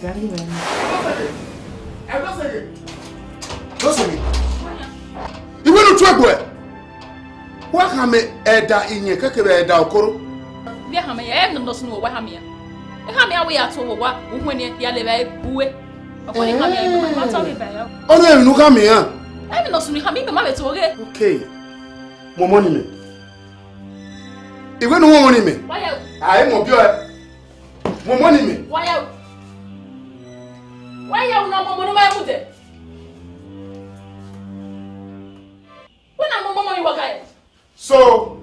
B: Gari bene.
A: Go say. Iwe no twegwe. Wa ka me eda inye kekere eda okoro.
C: Bia ha me ya no so no wa ha me ya. E ha me ya we ya to wa wo ne ya le ba buwe. Okoni ha me ya ma to me ba ya.
A: Ono emi no ka me ya.
C: E no so ni ha me ma be to ge.
A: Okay. Momo ni me. Iwe no wo ni me.
C: Wa ya.
A: Ai mo bi o. Momo ni me.
C: Wa ya. Wa ya una momo no ma mu de. Una momo you waka.
A: So,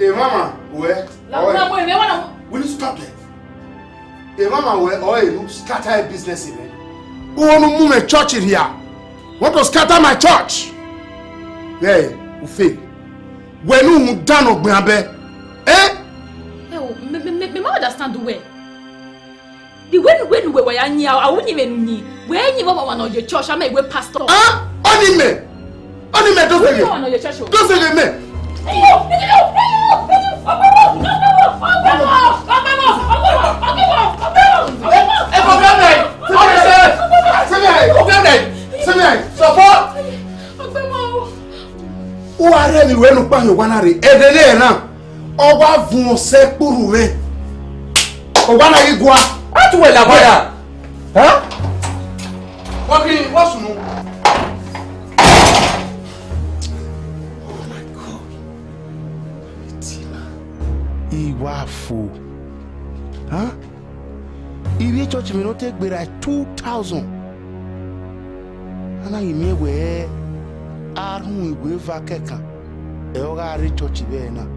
A: mama, where? Will you stop there? Mama, where? You scatter a business in it. Who want to move a church in here? Want to scatter my church? Hey, Ufe. When you done of Brambe? Eh?
C: Me understand the way. The when we were young, I wouldn't even need. When you want to your church, I may be pastor.
A: Ah, only me, don't say it. Don't say me. O are mi we no pa yo wanare edele na o wa fun se puru we o wana igwa
D: atu we la boya ha
A: Walking, what's new?
M: Oh my God. Iwafo. Huh? If church may not take me like 2,000. And I may wear Arhun Wevakeka. Eoga church bena.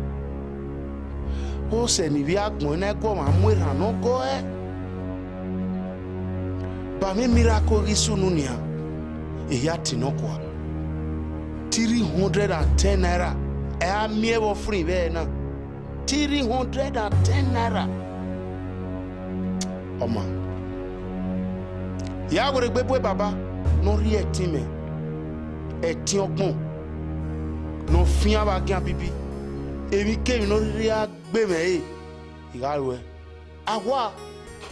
M: O send via Gona go and wait and no go. But me miracle is sununia. Eyatinokwa. 310 naira. I am mere free bena. 310 naira. Oma. Ya go regbe baba no ri etime. Eti ogbon. No fian ba gan bibi. Emi ke mi no ri agbe me e. Igawe. Awa.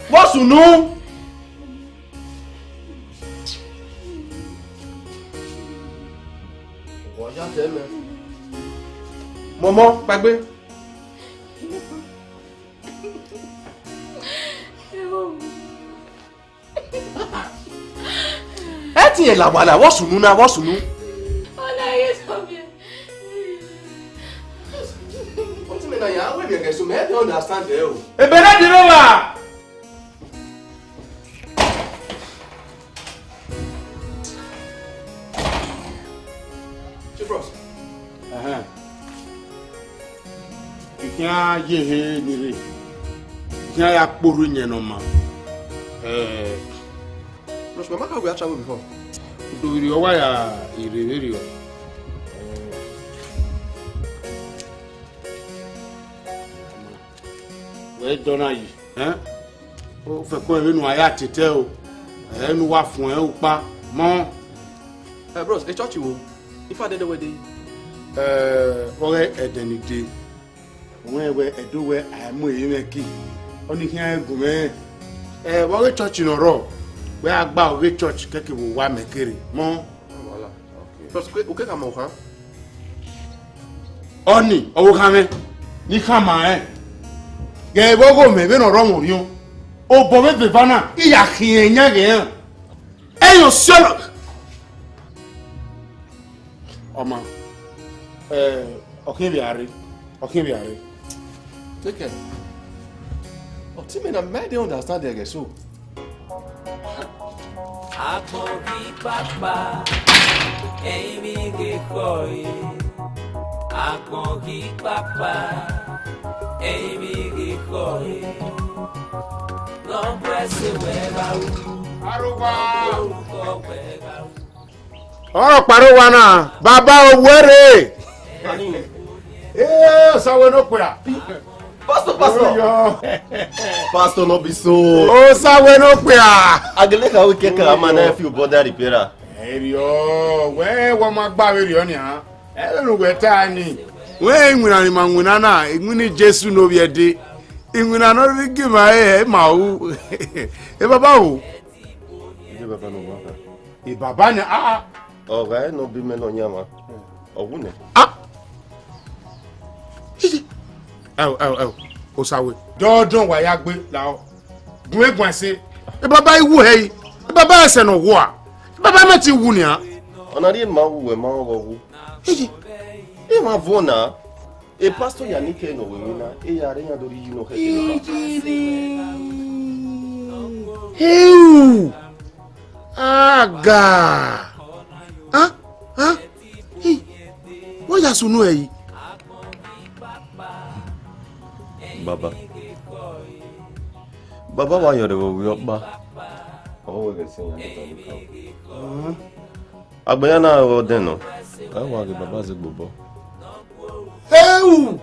A: What's new?
D: Ọjà tẹ́mẹ̀.
A: Mọ̀mọ́ gbàgbé. Ẹ ti yẹn làwàlà wọ́n sùnú náà wọ́n sùnú.
C: Ọ̀nà ayé sọ bí ẹ.
A: Ó ti mi nà yà á wẹ̀ gẹ̀gẹ̀ sùn mẹ́ẹ̀dì understand ẹ o.
M: Ebe náà di ló wà.
A: Ikia yehe nire. Ikia ya kporo nyenoma.
D: Bros, mama how we have traveled before?
A: Dori owa ya ireveri o. We dona yi, o fe ko enu aya tete o. Enu wa fun e o pa mo.
D: Bros, a church wo. If I did the wedding.
A: Ore edenide. Wọ́n ẹ̀wẹ̀ ẹ̀dọ́wẹ̀ àmú èyí mẹ́kì ó ní kí wọ́n gùn mẹ́ wọ́n rí church nọ̀rọ̀ wẹ́ àgbà òwe church kẹ́kẹ́ wò wá mẹ́kẹ́rẹ́ mọ́.
D: Òkè kà mọ̀ ọ̀kan.
A: Ọ̀nì ọwọ́ kan mẹ́ ní kàmá ẹ̀ gẹ̀ẹ́ bọ́gọ̀ mẹ́bẹ́ nọ̀rọ̀ mọ̀ rí o ò bọ̀ mẹ́fẹ́ fana ìyà kìíyàn nyá gẹ̀ẹ́ ẹ̀yọ̀ sọ́lọ̀. Ọmọ ọ̀kẹ́ bìárẹ̀ ọ̀kẹ́ bìárẹ̀.
D: Take care. Oh, Timmy, I might understand there, so.
J: Akọ̀bí pápá, ẹ̀mí kíkọ́ yìí. Akọ̀bí pápá, ẹ̀mí kíkọ́ yìí. Lọ́pẹ́ sí wẹ́ẹ́bà wù.
A: Arúgbó.
J: Orúkọ wẹ́ẹ́bà wù.
A: Ọ̀rọ̀ pariwo wa náà bàbá owó rè. Sáwé ló pè á.
D: Pastor. Pastor no be so.
A: Ó sáwé ló pè á.
D: Ageleka we keka ama na fi border repairer.
A: Erio, we wo ma gba we rio ni ha. Enu we ta ni. We nwina ni ma nwina na, nwini Jesu no bi ede. Nwina no ri gi ma ma wu. E baba wo.
D: Je baba no baba.
A: E baba ni
D: Oh, guy no be me no nyama. Ogune.
A: O sawe. Dodon wa ya gbe la o. Gun egun se. E baba iwu he yi. E baba ese no wo a. E baba me ti wu ni a.
D: Ona ri ma wu we ma wo wu. E ma vona. E pastor ya ni ke no we mi na. E ya re ya do ri you no he.
A: Heu. Aga. Wọ́n yà sunu ẹ̀ yìí.
D: Baba wa yọ̀rọ̀ wọ̀ wíwọ́ pa. Ọwọ́ rẹ̀ sí ìyàn nípa nìkan. Àgbẹ̀yà náà rọ̀ dẹ̀nà. Àwọn àgbẹ̀ bàbá ṣe gbogbo.
A: Heu.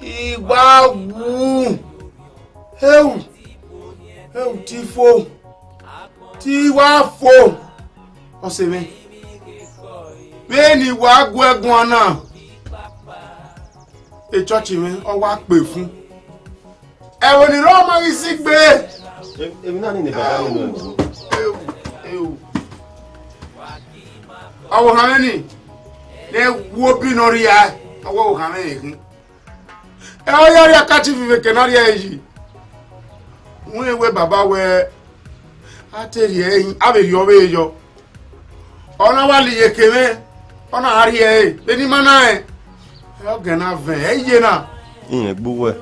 A: Ìgbà wù. Heu ti fò. Ti wá fò. Ọ̀sẹ̀ mi. Bẹ́ẹ̀ ni wàá gun ẹ̀gún ọ̀nà. Ìchọ́ọ̀chì mi ọwọ́ pè fún. Ẹ̀wọ̀n ni Rọ́ọ̀mù yìí sì gbé.
D: Èmi náà ní bàbá mi nù ẹ̀wọ̀n.
A: Ọwọ́ kan mẹ́ni ní wo bí nọrí ya ọwọ́ kan mẹ́ni kún. Ẹ ọ yára káàtì fìfẹ́ kẹ́nàrí ẹ̀ yìí. Wọ́n ewé bàbá wẹ ateri eyin abe yo be yo ona wali yekeme ona ari e beni mana e o gena ven eye na
K: Iye gbowo e.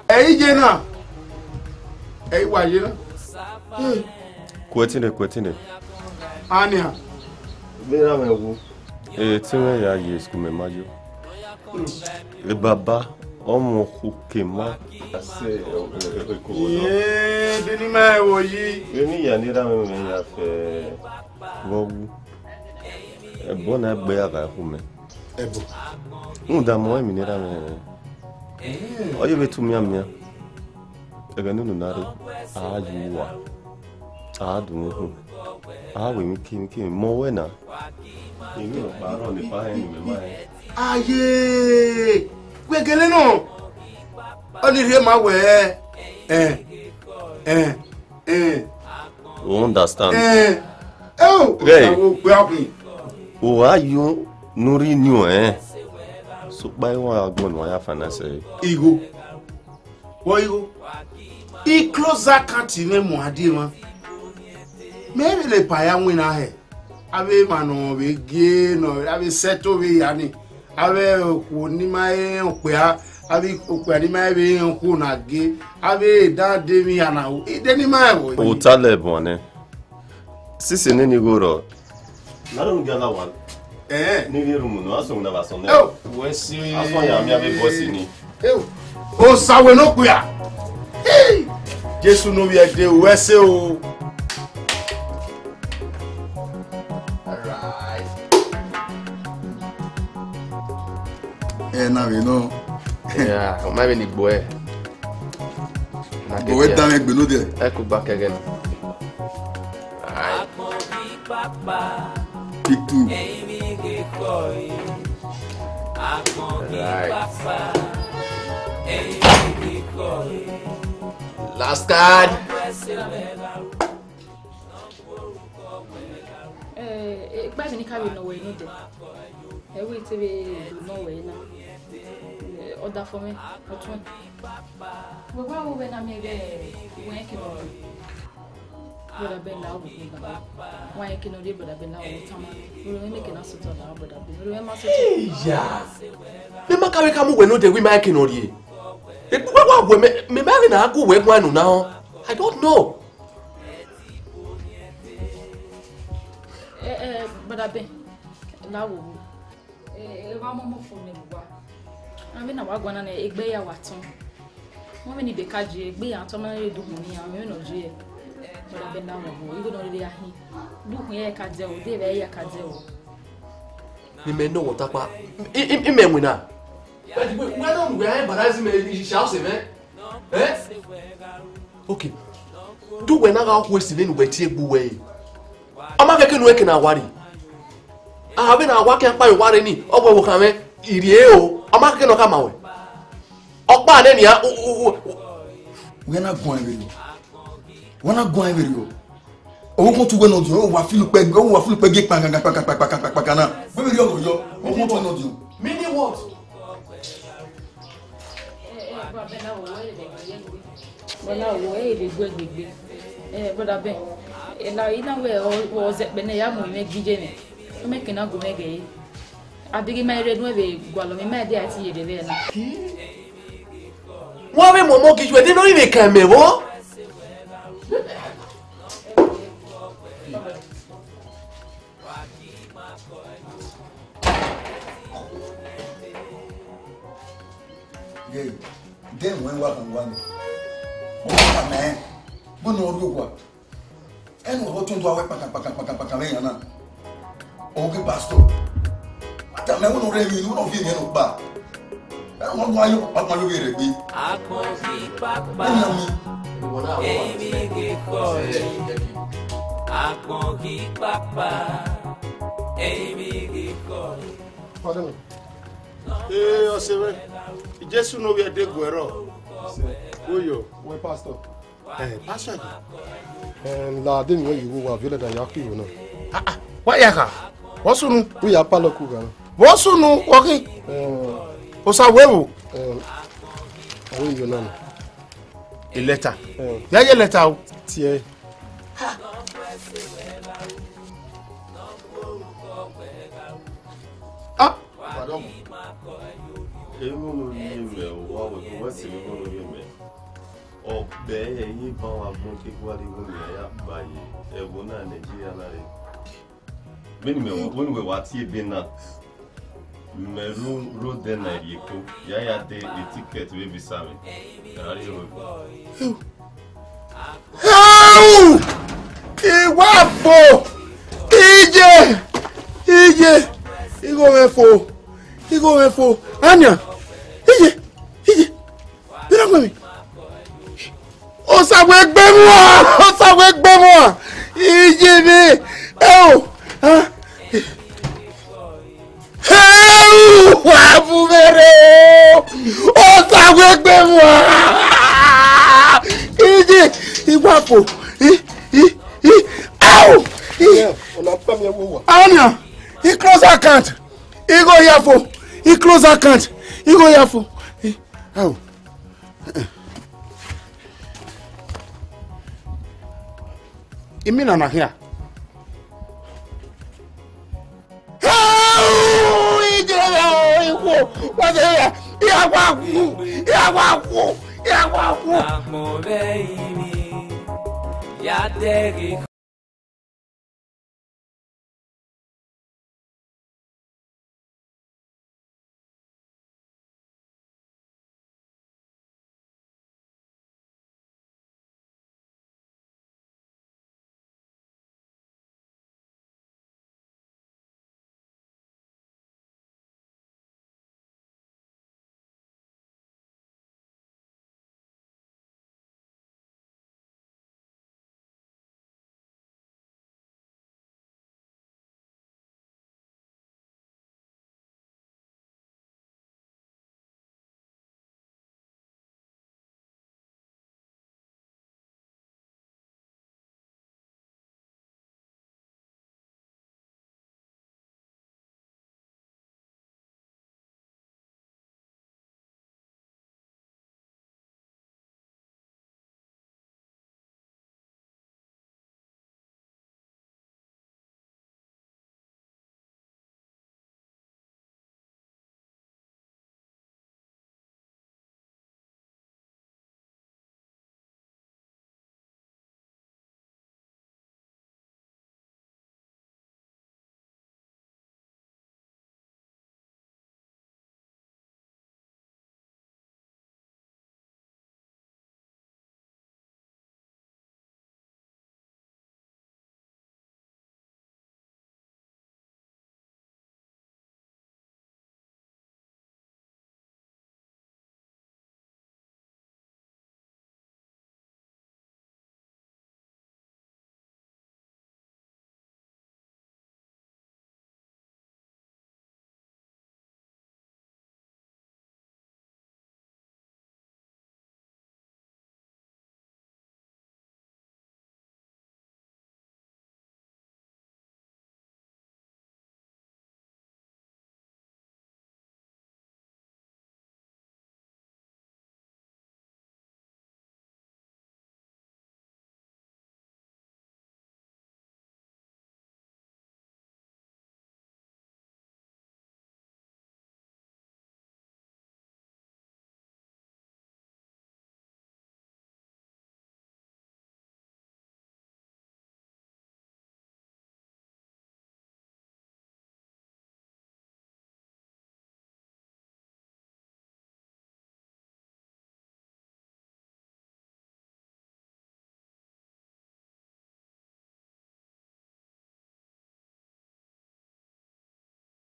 A: Eye na e wa ye na
K: Kwetine.
A: Ania
K: Bera me wo. Tí me ya ye school me majo. Le baba ọmọ òkè má ase eko wo.
A: beni ma wo yi.
K: Eni ya ni ra me ya fe wo wu. Ebo na gbe aga fu me.
L: Ebo.
K: Da mo mi ni ra me. Oye betu mia. Ega nunu nare. Ajuwa. Adun hu. Awe mi ki mo we na. Èmi ò parọ́ nípa ẹni mi máa ẹ.
A: Ayé gbẹ̀gẹ̀lé náà ó ní rí máa wẹ̀
K: You understand?
A: Rẹ̀
K: o ayo nuri ni o so pa iwon agbon wa ya fanase.
A: Igo. Wo igo. I closer country me mo ade ma. Me le pa ya win ahe. Abe mano be ge no abe seto be yani abe ko ni mai ope a abe ope ni mai be ko na ge abe da de mi ana o de ni mai wo
K: O tale bone sisi ni goro na don gala wan ni ri rumu no aso na ba so ne we si aso ya mi abe boss ni
A: o sawe no pe a Jesu no bi e de we se o.
N: Now you know.
O: Yeah, I'm having a boy.
N: Boy, damn it, below there.
O: I could back again.
N: Pick two.
O: Last card.
C: Back in the cabin, no way, neither. I wait till we no way now. Order for me. What one? But why when I'm here, working on but I've been now with me. Why I cannot do but I've been now with time. We're making us to now, but I've been remember.
O: Yeah. Remember, can we come when no day we making on you? What me marrying a good work one now? I don't know.
C: But I've been now. Mama phone me wa. Ami na wa gwana na egbe ya waton. Mo me ni be kaje egbe ya to ma re du hun ya me no je. But be na wo you go no re ahin. Du hun ya kaje o de be ya kaje o.
O: Me me no wota pa. Me mu na. We no we ai barazi me shall se me. Okay. Du we na ga ko si le nu be ti egbu we. Ama keke nu eke na wari. Abi na wa ke pa iware ni ogbo wo kan me irie o ama ke no ka ma we opa ne ni a
N: we na go every go o ko tu we no jo o wa filu pe ge pa na we be ri o yo o ko tu no jo
O: mini what
C: Bona wo de gbegbe brother Ben na ina we o ze be na ya mo me gije ne o me kina go mege adigi ma ere no be gwalo me ma de ati ye de be na
O: wo be mo gije we de no ile kan me wo
N: Then when what and one. Oh man. Bono ru kwa. Enu ho tun to awe paka me yana. O ke pastor. Ata me wono re mi no fi mi no ba. E mo gwa yo pa ma yo re bi.
J: Akogi papa. Emi ke koi. Akogi papa. Emi ke koi.
A: Pardon. Osewe. Jesu no we de guero. Oyo,
P: we pastor.
A: Pastor.
P: La den we you wa vile da yaku you no.
A: What yaka? Wosunu?
P: We ya palo ku ga.
A: Wosunu okay. Osa wewu.
P: We you no.
A: A letter. Ya ye letter o.
P: Tie.
A: Ah!
K: Èmi ló yé mẹ́ o, wá wẹ̀ kó wá sí ní wọ́n yé mẹ́. Ọ̀bẹ ẹ̀yìn bá wa gbọ́n kí wá lè wọ́n mi ẹ̀yà báyìí. Ẹ̀wọ̀n náà Nàìjíríà náà rẹ̀. Bẹ́ẹ̀ni mẹ́ wọ́n wẹ̀ wá tí ebe náà. Mẹ́rú ródẹ̀ náà yẹ kó. Yáyà dé etíkẹ̀tì wé bí sàmì. Ẹ̀rọ yẹ wọ́n.
A: Ìwà fò! Ije! Igo me fò! Anya! Ije! Bíra gbé mi! Ó sàwé gbé mọ́! Ije mi! Wà fún mẹ́rẹ̀! Ó sàwé gbé mọ́! Ije! Ìwà fò! Anya! He close account! He go here for! He close account! He go here for! Ow! You mean I'm not here?
J: Ya degi